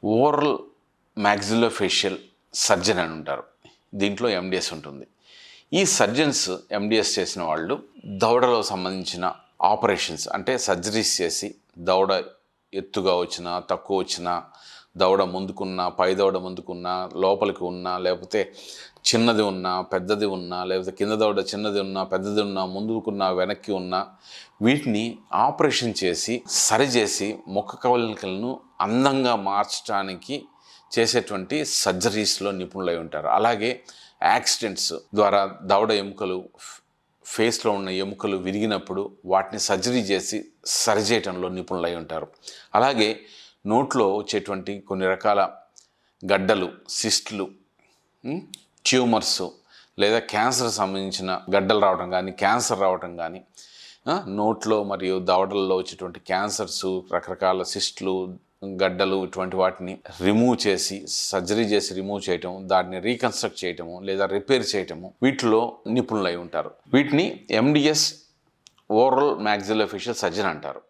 Oral maxillofacial surgeon అని ఉంటారు. దీంట్లో ఎండిఎస్ ఉంటుంది. ఈ సర్జన్స్ ఎండిఎస్ చేసిన వాళ్ళు దవడలో సంబంధించిన ఆపరేషన్స్ అంటే సర్జరీస్ చేసి దవడ ఎత్తుగా వచ్చినా తక్కువ వచ్చినా, దవడ ముందుకున్నా పై దవడ ముందుకున్నా లోపలికి ఉన్నా, లేకపోతే చిన్నది ఉన్నా పెద్దది ఉన్నా, లేకపోతే కింద దవడ చిన్నది ఉన్నా పెద్దది ఉన్నా, ముందుకున్నా వెనక్కి ఉన్నా, వీటిని ఆపరేషన్ చేసి సరిచేసి ముఖ కవళికలను అందంగా మార్చడానికి చేసేటువంటి సర్జరీస్లో నిపుణులై ఉంటారు. అలాగే యాక్సిడెంట్స్ ద్వారా దవడ ఎముకలు, ఫేస్లో ఉన్న ఎముకలు విరిగినప్పుడు వాటిని సర్జరీ చేసి సరిచేయటంలో నిపుణులై ఉంటారు. అలాగే నోట్లో వచ్చేటువంటి కొన్ని రకాల గడ్డలు, సిస్టులు, ట్యూమర్స్ లేదా క్యాన్సర్ సంబంధించిన గడ్డలు రావడం కానీ, క్యాన్సర్ రావడం కానీ, నోట్లో మరియు దవడల్లో వచ్చేటువంటి క్యాన్సర్స్, రకరకాల సిస్టులు, గడ్డలు, ఇటువంటి వాటిని రిమూవ్ చేసి సర్జరీ చేసి రిమూవ్ చేయటం, దాన్ని రీకన్స్ట్రక్ట్ చేయటము లేదా రిపేర్ చేయటము, వీటిలో నిపుణులై ఉంటారు. వీటిని ఎండిఎస్ ఓరల్ మ్యాక్సిలోఫేషియల్ సర్జన్ అంటారు.